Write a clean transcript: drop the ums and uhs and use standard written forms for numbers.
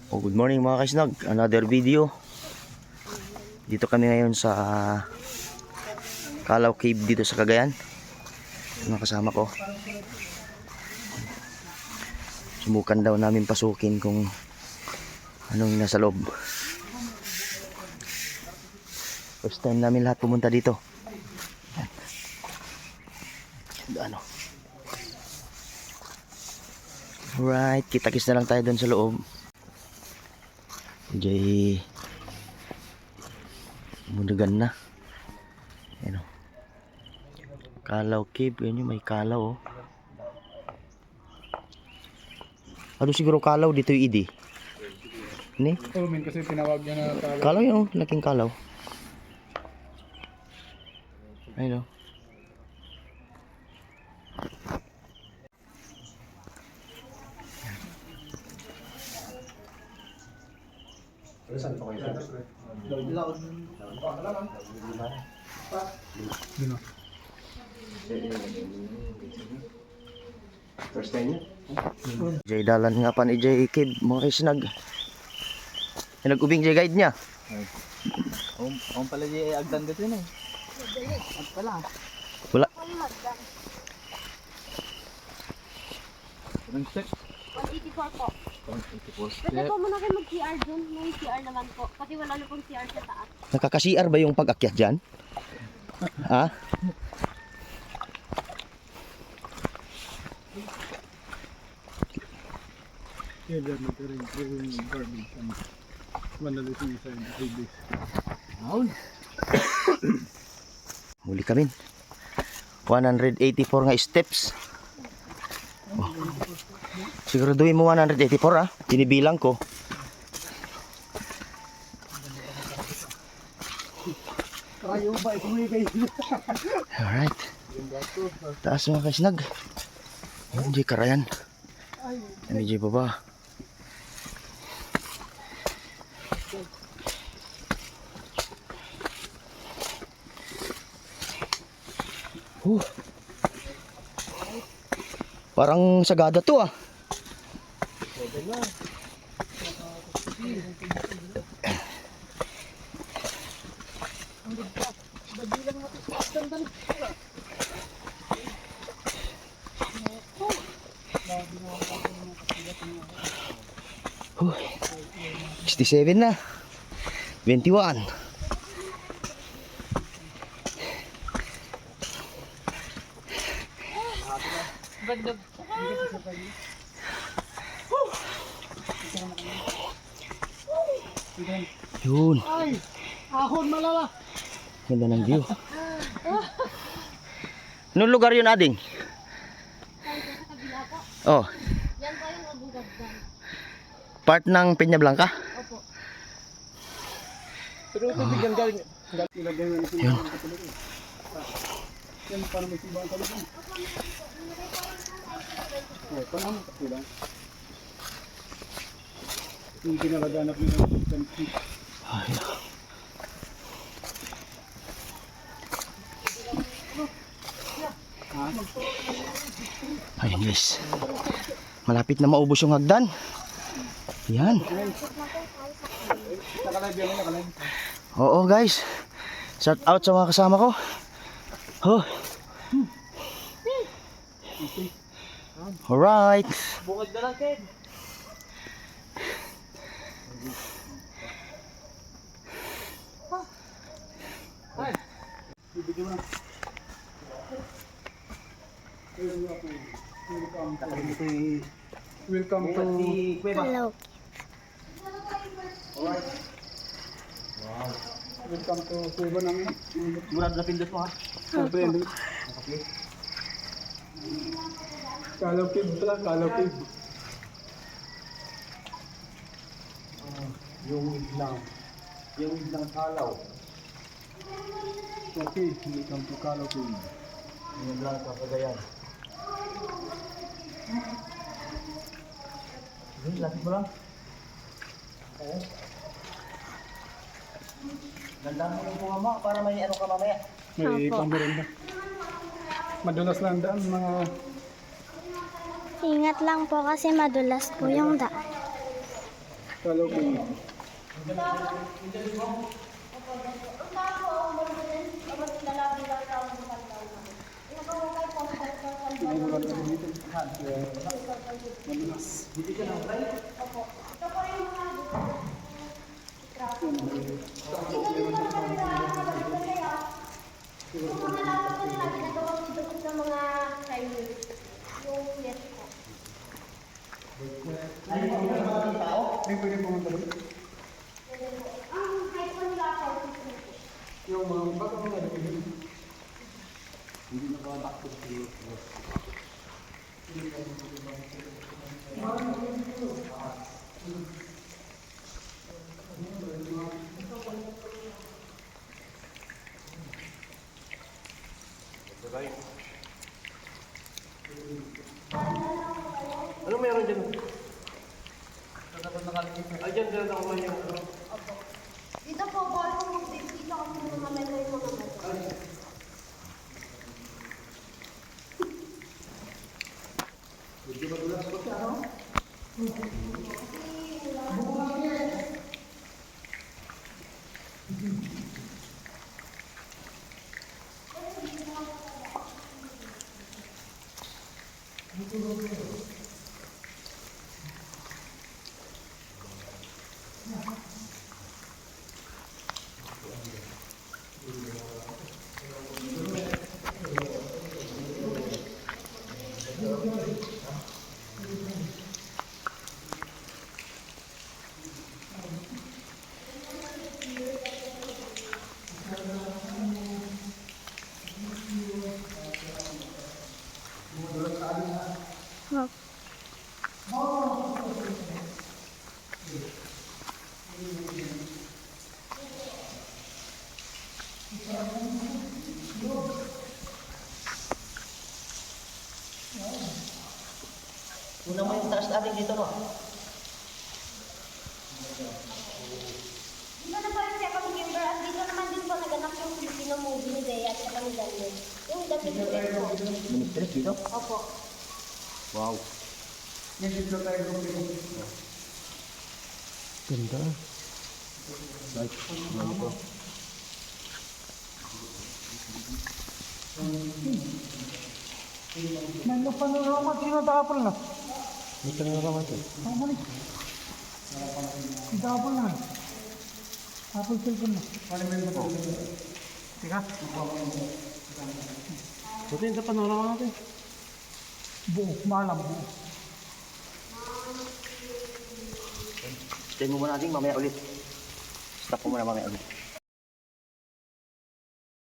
Oh, good morning mga kaisnag, another video. Dito kami ngayon sa Kalaw Cave dito sa Cagayan. Mga kasama ko. Subukan daw namin pasukin kung anong nasa loob. First time namin lahat pumunta dito. Ano? Alright, kita-kits na lang tayo doon sa loob. Jay mudagan na. Ayan o. Kalaw Cave. Yan yung may kalaw o. Ano siguro kalaw dito yung idi? Ini? Oo, min kasi tinawag niya na kalaw. Kalaw yun o. Laking kalaw. Ayun o. First time niya? Jay dalan nga pa ni Jay Cave mga kaisnag. Nag-ubing Jay guide niya. Ang pala di agdan dito yun eh. At pala. Wala. Anong check? 184 po. 184. Pwede po muna kayo mag-CR dun. May CR naman po. Kasi wala na pong CR sa taas. Nakaka-CR ba yung pag-akyat dyan? Ha? Yeah, they're material garbage and vandalism inside the caves. Muli kami. 184 nga steps. Oh. Siguraduhin mo 184 ah. Tinibilang ko. Alright. Taas mga kaisnag. Hindi karayan. Hindi baba. Parang sagada to ah. Huh. 67 na. 21. Yun. Ay! Ahon malala! Ganda ng view. Anong lugar yun, Ading? Sa kabila po. Oh, Yan po yung Abugagdan. part ng Peña Blanca. Opo. Pero ito bigyan galing. Ilagay mo na Yun. Yan para may siba ang kalabang. Oh, panahon mo kapilang. Yung kinalaganap nila ng country. Ay. Ayun guys. Malapit na maubos yung hagdan. Yan. Oo guys. Shout out sa mga kasama ko. Oh. Alright. Bukod na lang, Ken. Welcome to Hello. Welcome to Cueva namin. Murad na pindot mo ha. Siyempre, Kalaw Cave pala, Kalaw Cave. Yung idlang kalaw. Okay, welcome to Kalaw Cave. Yung lang sa Cagayan. Lapit mo lang. Oo. Ganda mo yung mama para may ano ka mamaya. May Opo. pambirinda. Madulas lang daan mga Ingat lang po kasi madulas po yung daan. Follow ko. Ang tao, marunong, abot lalabi lang tao ng pantaw na. Nakawakay po ang pantaw Opo. Ito po yung mga traffic. Ito din po naman na kaya. Yung mga lapat na nila, ginagawa dito sa mga highway. Yung yes po. May pwede pumunta doon? Ang height po nila po, Yung mga baka mga doon. Hindi nakabakto siya. Ano meron dyan? Ay, dyan ako yung dito po, bawal po mag-dito kasi naman may mga metal. Una mo yung taas natin dito, no? Dito na po rin siya kami Kimber. At dito naman din po naganap yung Filipino movie ni Dea at saka ni Daniel. Yung David po. Ministries dito? Opo. Wow. Yan dito tayo kung Ganda. Right. Ano to? Nandun panorama, tinatapal na. May panorama to. Tinatapal na. Apple cellphone na. Teka. Buti yung sa panorama natin. Buo, malam buo. Stay mo muna natin mamaya ulit. Stop mo muna mamaya ulit.